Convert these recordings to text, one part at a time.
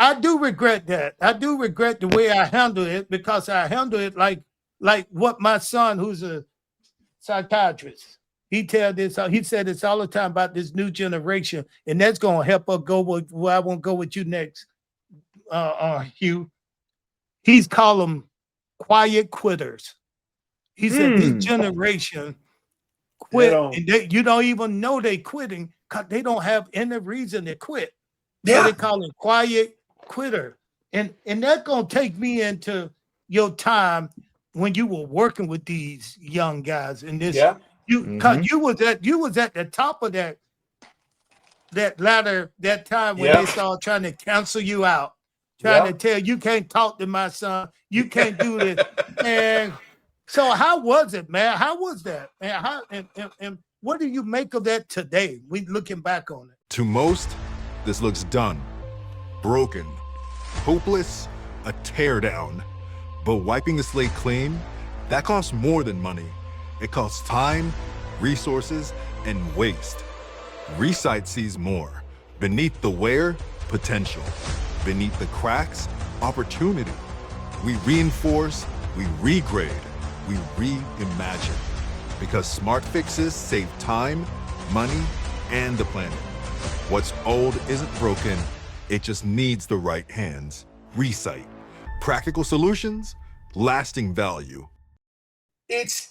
I do regret that. I do regret the way I handled it because I handled it like what my son, who's a psychiatrist, he said this all the time about this new generation, and that's gonna help us go with where I won't go with you next, Hugh. He's called them quiet quitters. He said this generation They quit, don't. and you don't even know they quitting because they don't have any reason to quit. So Yeah. they call it quiet quitter. And that's gonna take me into your time when you were working with these young guys and this Yeah. you cause you was at the top of that ladder that time when Yeah. they started trying to cancel you out, trying Yeah. to tell you can't talk to my son, you can't do this. And so how was it, man? How was that? And how and what do you make of that today? We looking back on it. To most, this looks done, broken, hopeless, a teardown. But wiping the slate clean, that costs more than money. It costs time, resources, and waste. Resight sees more. Beneath the wear, potential. Beneath the cracks, opportunity. We reinforce, we regrade, we reimagine. Because smart fixes save time, money, and the planet. What's old isn't broken, it just needs the right hands. Resight. Practical solutions, lasting value. It's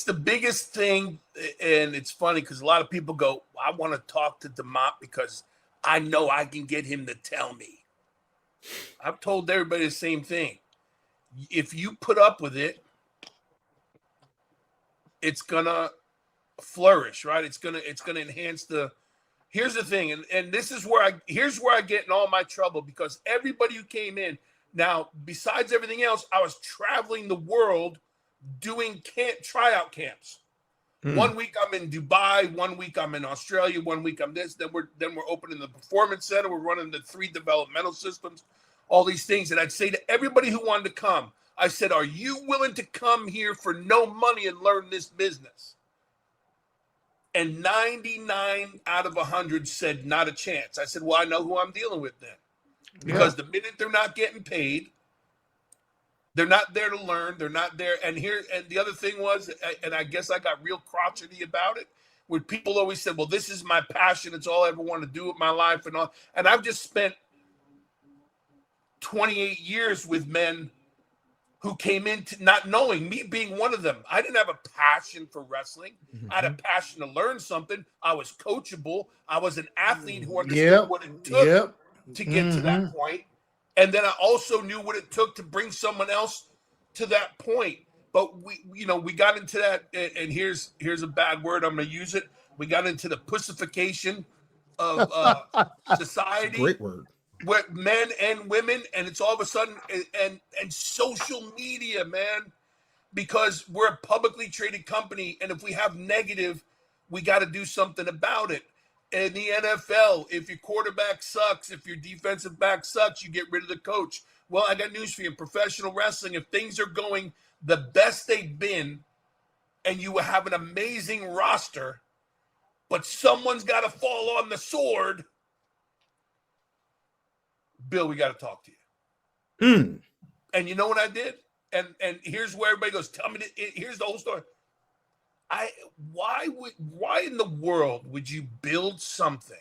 the biggest thing, and it's funny because a lot of people go, I want to talk to DeMott because I know I can get him to tell me. I've told everybody the same thing. If you put up with it, it's gonna flourish, right? It's gonna enhance the. Here's the thing, and this is where I get in all my trouble because everybody who came in now, besides everything else, I was traveling the world doing tryout camps. 1 week I'm in Dubai, 1 week I'm in Australia, 1 week I'm this. Then we're opening the performance center. We're running the 3 developmental systems, all these things. And I'd say to everybody who wanted to come, I said, "Are you willing to come here for no money and learn this business?" And 99 out of 100 said, "Not a chance." I said, "Well, I know who I'm dealing with then, because the minute they're not getting paid." They're not there to learn. They're not there. And the other thing was, and I guess I got real crotchety about it, where people always said, well, this is my passion. It's all I ever want to do with my life and all. And I've just spent 28 years with men who came into not knowing, me being one of them. I didn't have a passion for wrestling. I had a passion to learn something. I was coachable. I was an athlete who understood what it took to get to that point. And then I also knew what it took to bring someone else to that point. But we got into that, and here's a bad word, I'm going to use it. We got into the pussification of society. Great word. With men and women, and it's all of a sudden, and social media, man, because we're a publicly traded company, and if we have negative, we got to do something about it. In the NFL, if your quarterback sucks, if your defensive back sucks, you get rid of the coach. Well, I got news for you. In professional wrestling, if things are going the best they've been and you have an amazing roster, but someone's got to fall on the sword, Bill, we got to talk to you. And you know what I did? And here's where everybody goes, tell me, here's the whole story. Why in the world would you build something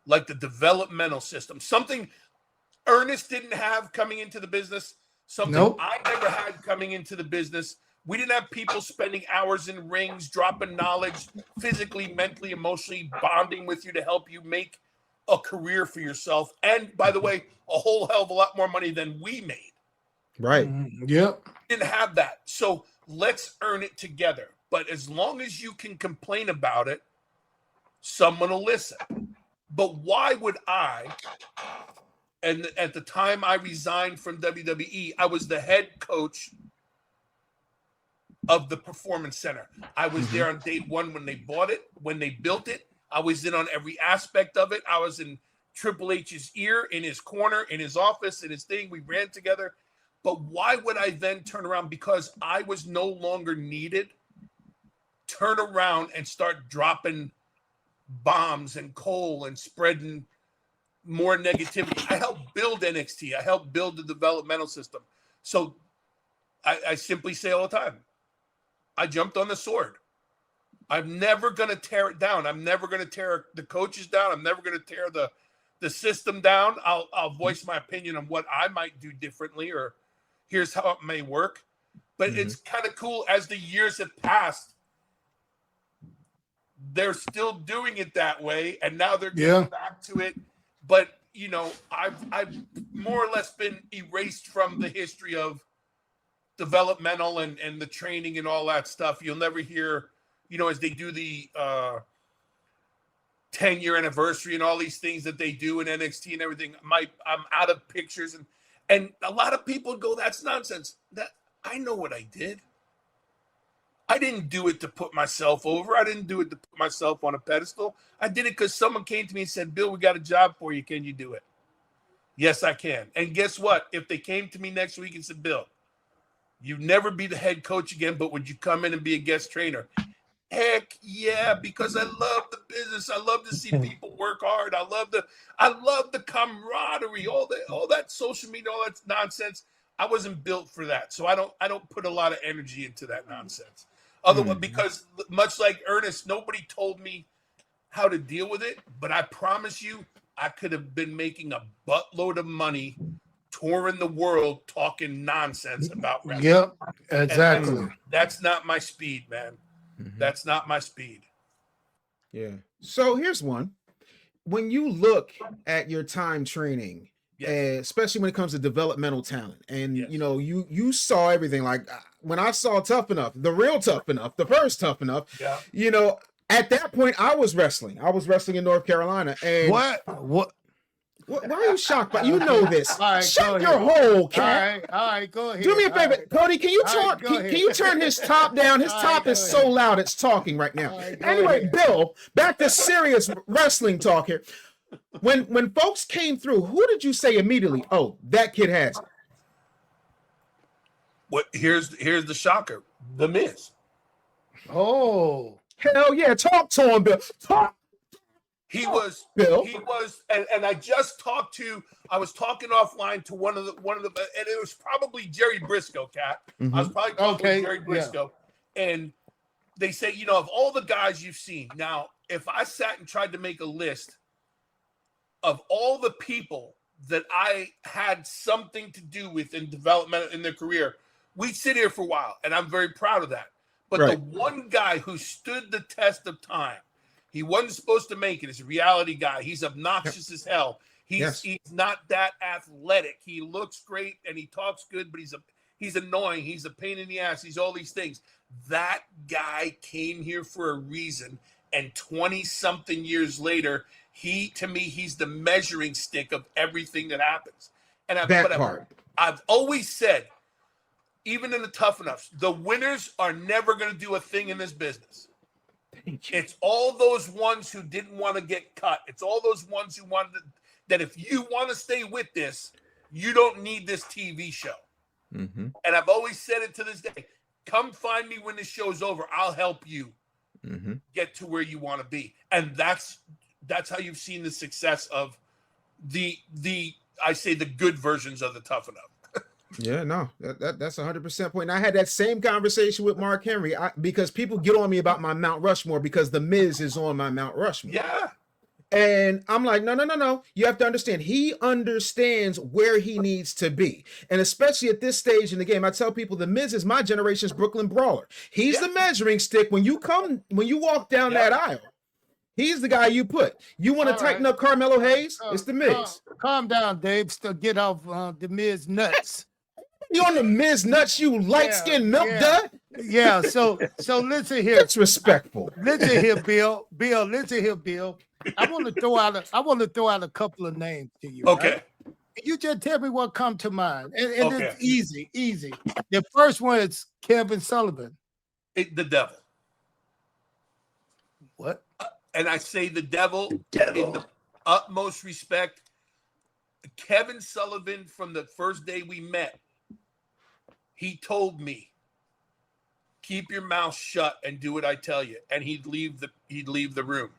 like the developmental system, something Ernest didn't have coming into the business, something I never had coming into the business? We didn't have people spending hours in rings, dropping knowledge, physically, mentally, emotionally bonding with you to help you make a career for yourself. And by the way, a whole hell of a lot more money than we made. Right. Yep. Didn't have that. So let's earn it together. But as long as you can complain about it, someone will listen. But why would I? And at the time I resigned from WWE, I was the head coach of the Performance Center. I was there on day one when they bought it, when they built it. I was in on every aspect of it. I was in Triple H's ear, in his corner, in his office, in his thing. We ran together. But why would I then turn around? Because I was no longer needed. Turn around and start dropping bombs and coal and spreading more negativity. I helped build NXT. I helped build the developmental system. So I simply say all the time, I jumped on the sword. I'm never going to tear it down. I'm never going to tear the coaches down. I'm never going to tear the system down. I'll voice my opinion on what I might do differently, or here's how it may work. But it's kind of cool as the years have passed. They're still doing it that way, and now they're getting back to it. But you know, I've more or less been erased from the history of developmental and the training and all that stuff. You'll never hear, you know, as they do the 10-year anniversary and all these things that they do in NXT and everything. I'm out of pictures, and a lot of people go, "That's nonsense." That I know what I did. I didn't do it to put myself over. I didn't do it to put myself on a pedestal. I did it because someone came to me and said, "Bill, we got a job for you. Can you do it?" Yes, I can. And guess what? If they came to me next week and said, "Bill, you'd never be the head coach again, but would you come in and be a guest trainer?" Heck yeah, because I love the business. I love to see people work hard. I love the camaraderie, all that social media, all that nonsense. I wasn't built for that. So I don't put a lot of energy into that nonsense. Otherwise, because much like Ernest, nobody told me how to deal with it, but I promise you, I could have been making a buttload of money touring the world talking nonsense about wrestling. Yep, exactly. That's not my speed, man. That's not my speed. Yeah. So here's one. When you look at your time training, especially when it comes to developmental talent, and you know, you saw everything. Like when I saw Tough Enough, the real Tough Enough, the first Tough Enough, you know, at that point I was wrestling. I was wrestling in North Carolina. And what? Why are you shocked? But you know this. Right, shut your hole, cat. All right, go ahead. Do me a favor, Cody. Can you turn? Can you turn his top down? His top is so loud, it's talking right now. Anyway, Bill, back to serious wrestling talk here. When folks came through, who did you say immediately? Oh, that kid has it. What? Here's the shocker. The Miz. Oh, hell yeah! Talk to him, Bill. Talk. He was, and I just I was talking offline to one of the, and it was probably Jerry Briscoe, Cat. I was probably talking to Jerry Briscoe, and they say, you know, of all the guys you've seen, now, if I sat and tried to make a list of all the people that I had something to do with in development in their career, we'd sit here for a while, and I'm very proud of that. But the one guy who stood the test of time, he wasn't supposed to make it. He's a reality guy. He's obnoxious as hell. He's not that athletic. He looks great and he talks good, but he's annoying. He's a pain in the ass. He's all these things. That guy came here for a reason. And 20-something years later, to me, he's the measuring stick of everything that happens. And I've always said, even in the Tough Enoughs, the winners are never going to do a thing in this business. It's all those ones who didn't want to get cut. It's all those ones who wanted that if you want to stay with this, you don't need this TV show. And I've always said it to this day. Come find me when this show's over. I'll help you get to where you want to be. And that's how you've seen the success of the good versions of the Tough Enough. Yeah, no, that's 100% point. And I had that same conversation with Mark Henry because people get on me about my Mount Rushmore because The Miz is on my Mount Rushmore. Yeah. And I'm like, no. You have to understand. He understands where he needs to be. And especially at this stage in the game, I tell people The Miz is my generation's Brooklyn Brawler. He's the measuring stick. When you walk down that aisle, he's the guy you put. You want to tighten up Carmelo Hayes? It's The Miz. Calm down, Dave. Still get off The Miz nuts. You on The Miz nuts, you light-skinned milk dud? Yeah, so listen here. It's respectful. Listen here, Bill. Listen here, Bill. I want to throw out a couple of names to you. Okay. Right? You just tell me what comes to mind. And it's easy. The first one is Kevin Sullivan. The devil. What? And I say the devil in the utmost respect. Kevin Sullivan, from the first day we met, he told me, keep your mouth shut and do what I tell you. And he'd leave the room.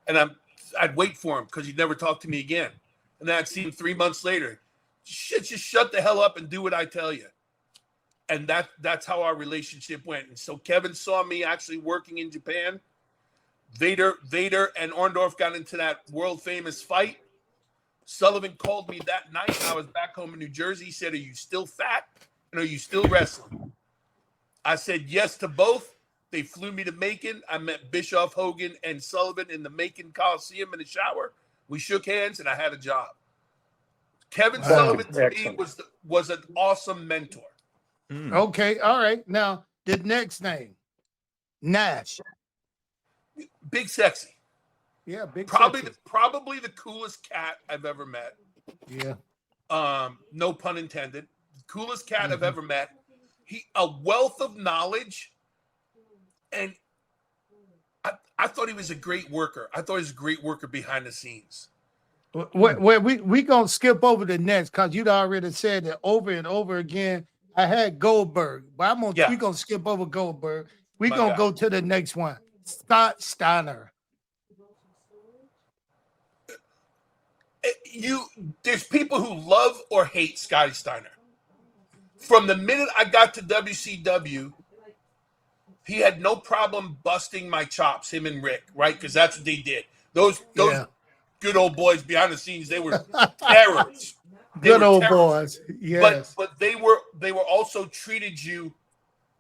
and I'd wait for him because he'd never talk to me again. And then I'd see him 3 months later. Shit, just shut the hell up and do what I tell you. And that's how our relationship went. And so Kevin saw me actually working in Japan. Vader and Orndorff got into that world famous fight. Sullivan called me that night. I was back home in New Jersey. He said, "Are you still fat? And are you still wrestling?" I said yes to both. They flew me to Macon. I met Bischoff, Hogan, and Sullivan in the Macon Coliseum in the shower. We shook hands, and I had a job. Kevin Sullivan to me was an awesome mentor. Okay, all right. Now the next name, Nash. Big Sexy. Yeah, big. Probably Sexy. the coolest cat I've ever met. Yeah. No pun intended. Coolest cat I've ever met. A wealth of knowledge, and I thought he was a great worker. I thought he was a great worker behind the scenes. Well, we gonna skip over the next because you'd already said it over and over again. I had Goldberg, but we gonna skip over Goldberg. We gonna go to the next one. Scott Steiner. There's people who love or hate Scotty Steiner. From the minute I got to WCW, he had no problem busting my chops, him and Rick, right? Because that's what they did. Those good old boys behind the scenes, they were terrors. Good old boys. Yes. But they were also treated you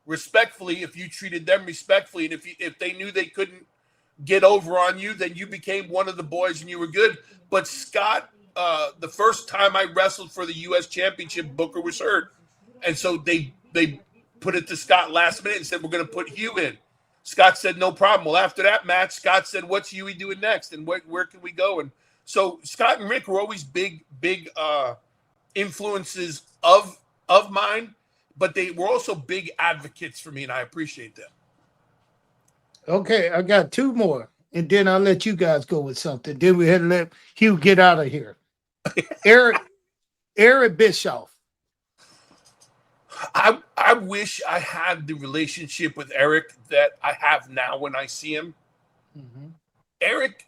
respectfully if you treated them respectfully. And if they knew they couldn't get over on you, then you became one of the boys and you were good. But Scott, the first time I wrestled for the U.S. Championship, Booker was hurt. And so they put it to Scott last minute and said, "We're going to put Hugh in." Scott said, "No problem." Well, after that match, Scott said, "What's Huey doing next? And where can we go?" And so Scott and Rick were always big influences of mine, but they were also big advocates for me, and I appreciate them. Okay, I got two more, and then I'll let you guys go with something. Then we had to let Hugh get out of here. Eric Bischoff. I wish I had the relationship with Eric that I have now when I see him. Mm-hmm. Eric,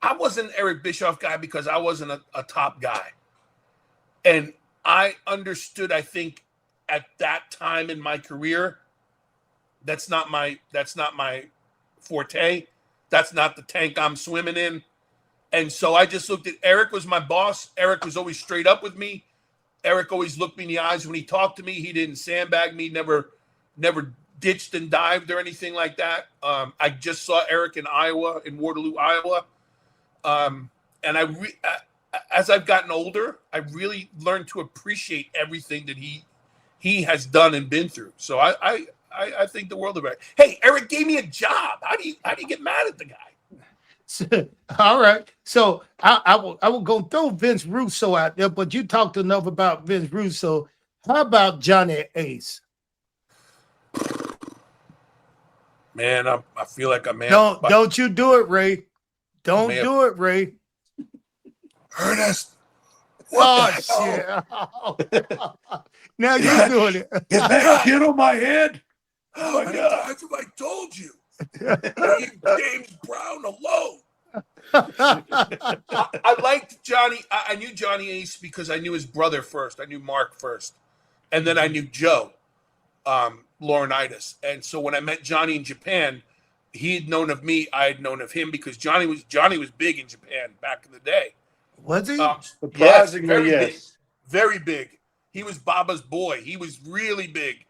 I wasn't an Eric Bischoff guy because I wasn't a top guy. And I understood, I think, at that time in my career, that's not my forte. That's not the tank I'm swimming in. And so I just looked at Eric was my boss. Eric was always straight up with me. Eric always looked me in the eyes when he talked to me. He didn't sandbag me, never ditched and dived or anything like that. I just saw Eric in Waterloo, Iowa. And as I've gotten older, I really learned to appreciate everything that he has done and been through. So I think the world of Eric. Hey, Eric gave me a job. How do you get mad at the guy? All right. So I will go throw Vince Russo out there, but you talked enough about Vince Russo. How about Johnny Ace? Man, I feel like I'm Don't you do it, Ray. Don't do it, Ray. Ernest. Shit. Now you're doing it. Is that kid on my head? Oh my God. That's what I told you. Leave James Brown alone. I liked Johnny. I knew Johnny Ace because I knew his brother first. I knew Mark first. And then I knew Joe Laurinaitis. And so when I met Johnny in Japan, he had known of me. I had known of him because Johnny was big in Japan back in the day. Was he? Surprisingly, yes. Big, very big. He was Baba's boy. He was really big.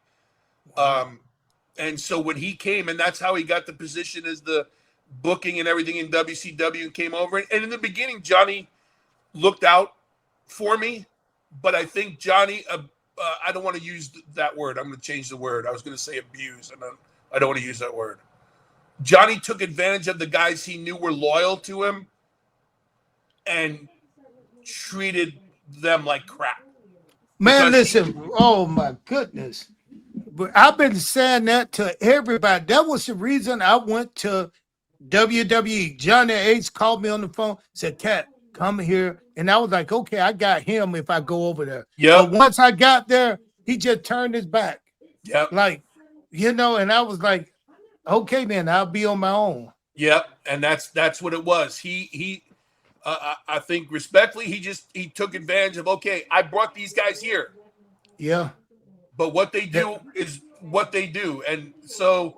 And so when he came, and that's how he got the position as the booking and everything in WCW and came over. And in the beginning, Johnny looked out for me. But I think Johnny, I don't want to use that word. I'm going to change the word. I was going to say abuse, and I don't want to use that word. Johnny took advantage of the guys he knew were loyal to him and treated them like crap. Man, listen. Oh, my goodness. But I've been saying that to everybody. That was the reason I went to WWE. Johnny Ace called me on the phone, said, "Cat, come here." And I was like, okay, I got him if I go over there. Yeah. But once I got there, he just turned his back. Yeah. Like, and I was like, okay, then I'll be on my own. Yep, and that's what it was. I think respectfully, he took advantage of. Okay, I brought these guys here, Yeah. but what they do is what they do, and so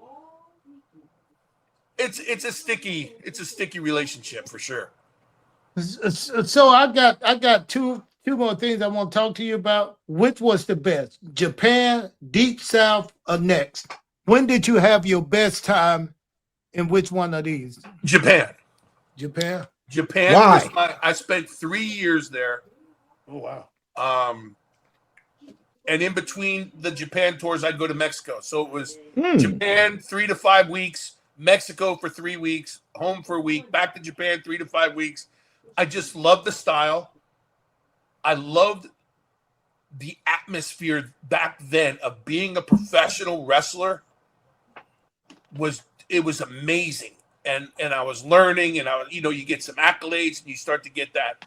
it's a sticky relationship for sure. So I got two more things I want to talk to you about. Which was the best? Japan, Deep South, or next? When did you have your best time in which one of these? Japan. Japan? Japan Why? was I spent 3 years there. Oh wow. And in between the Japan tours, I'd go to Mexico. So it was Hmm. Japan 3 to 5 weeks, Mexico for 3 weeks, home for a week, back to Japan 3 to 5 weeks. I just loved the style. I loved the atmosphere back then of being a professional wrestler. It was amazing, and I was learning, and you get some accolades, and you start to get that.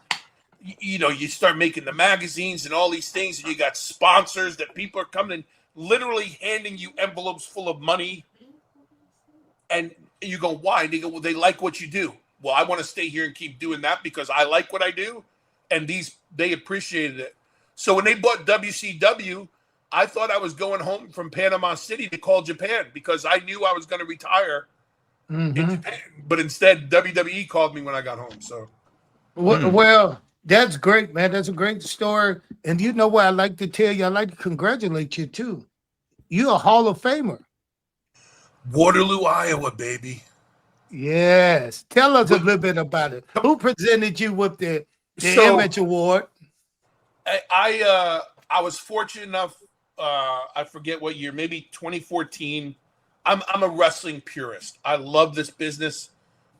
You start making the magazines and all these things, and you got sponsors that people are coming and literally handing you envelopes full of money. And you go, why? And they go, well, they like what you do. Well, I want to stay here and keep doing that because I like what I do. And they appreciated it. So when they bought WCW, I thought I was going home from Panama City to call Japan because I knew I was going to retire in Japan. But instead, WWE called me when I got home. So, Well, that's great, man. That's a great story. And you know what I like to tell you? I like to congratulate you too. You're a Hall of Famer. Waterloo, Iowa, baby. Yes. Tell us a little bit about it. Who presented you with the Image Award? I was fortunate enough. I forget what year, maybe 2014. I'm a wrestling purist. I love this business.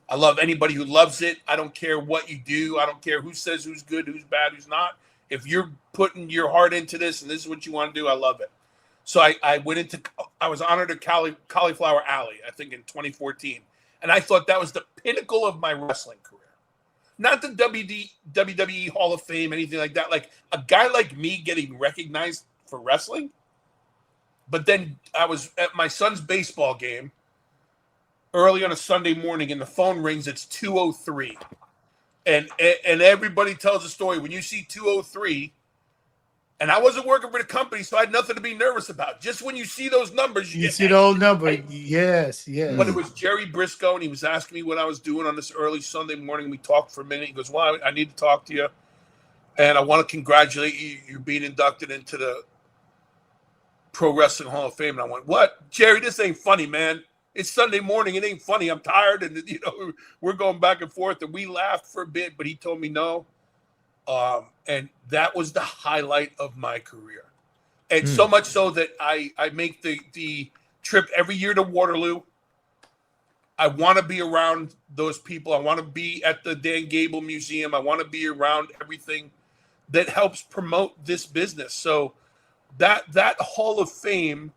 I love anybody who loves it. I don't care what you do. I don't care who says who's good, who's bad, who's not. If you're putting your heart into this and this is what you want to do, I love it. So I was honored at Cauliflower Alley, I think in 2014. And I thought that was the pinnacle of my wrestling career. Not the WWE Hall of Fame, anything like that. Like a guy like me getting recognized for wrestling. But then I was at my son's baseball game early on a Sunday morning and the phone rings. It's 2:03. And everybody tells a story. When you see 2:03, and I wasn't working for the company, so I had nothing to be nervous about. Just when you see those numbers, you see those numbers. Right? Yes. But it was Jerry Briscoe, and he was asking me what I was doing on this early Sunday morning. We talked for a minute. He goes, well, I need to talk to you, and I want to congratulate you. You're being inducted into the Pro Wrestling Hall of Fame. And I went, what? Jerry, this ain't funny, man. It's Sunday morning. It ain't funny. I'm tired, and we're going back and forth, and we laughed for a bit, but he told me no. And that was the highlight of my career. And so much so that I make the trip every year to Waterloo. I want to be around those people. I want to be at the Dan Gable Museum. I want to be around everything that helps promote this business. So that Hall of Fame,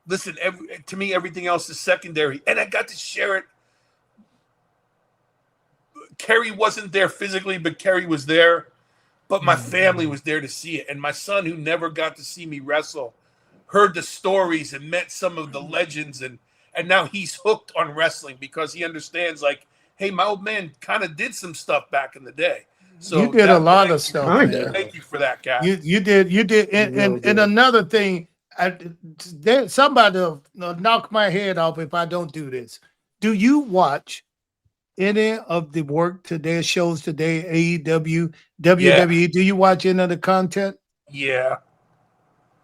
listen, to me, everything else is secondary. And I got to share it. Kerry wasn't there physically, but Kerry was there. But my family was there to see it. And my son, who never got to see me wrestle, heard the stories and met some of the legends. And now he's hooked on wrestling because he understands, like, hey, my old man kind of did some stuff back in the the So you did a lot of stuff. Thank you for that, Cap. You did. And another thing, somebody will knock my head off if I don't do this. Do you watch any of the work today, shows today, AEW, WWE? Yeah. Do you watch any of the content? Yeah.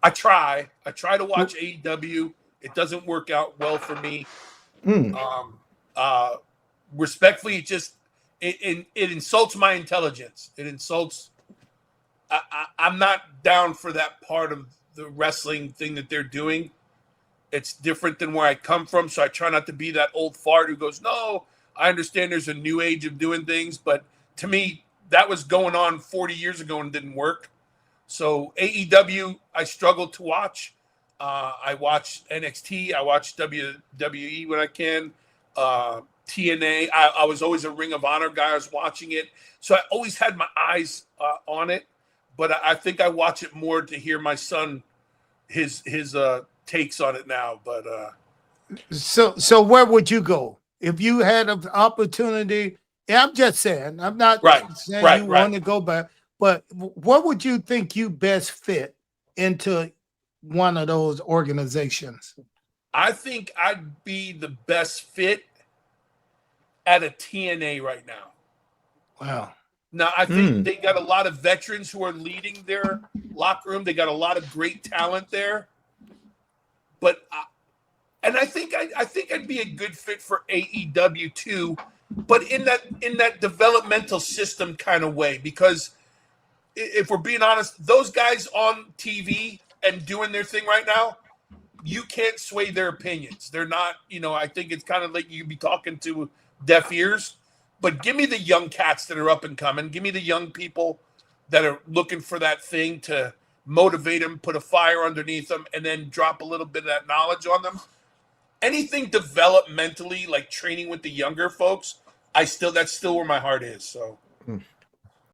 I try to watch AEW. It doesn't work out well for me. Respectfully, it insults my intelligence. It insults. I'm not down for that part of the wrestling thing that they're doing. It's different than where I come from, so I try not to be that old fart who goes, no, I understand there's a new age of doing things, but to me, that was going on 40 years ago and didn't work. So AEW, I struggled to watch. I watch NXT. I watch WWE when I can. TNA. I was always a Ring of Honor guy. I was watching it. So I always had my eyes on it. But I think I watch it more to hear my son, his takes on it now. But So where would you go if you had an opportunity? Yeah, I'm just saying. I'm not Right, saying right, you right. want to go back, but what would you think you best fit into one of those organizations? I think I'd be the best fit at a TNA right now. Wow. Now, I think Mm. they got a lot of veterans who are leading their locker room. They got a lot of great talent there. But and I think I'd be a good fit for AEW too, but in that developmental system kind of way. Because if we're being honest, those guys on TV and doing their thing right now, you can't sway their opinions. They're not, I think it's kind of like you be talking to deaf ears. But give me the young cats that are up and coming. Give me the young people that are looking for that thing to motivate them, put a fire underneath them, and then drop a little bit of that knowledge on them. Anything developmentally, like training with the younger folks, that's still where my heart is. So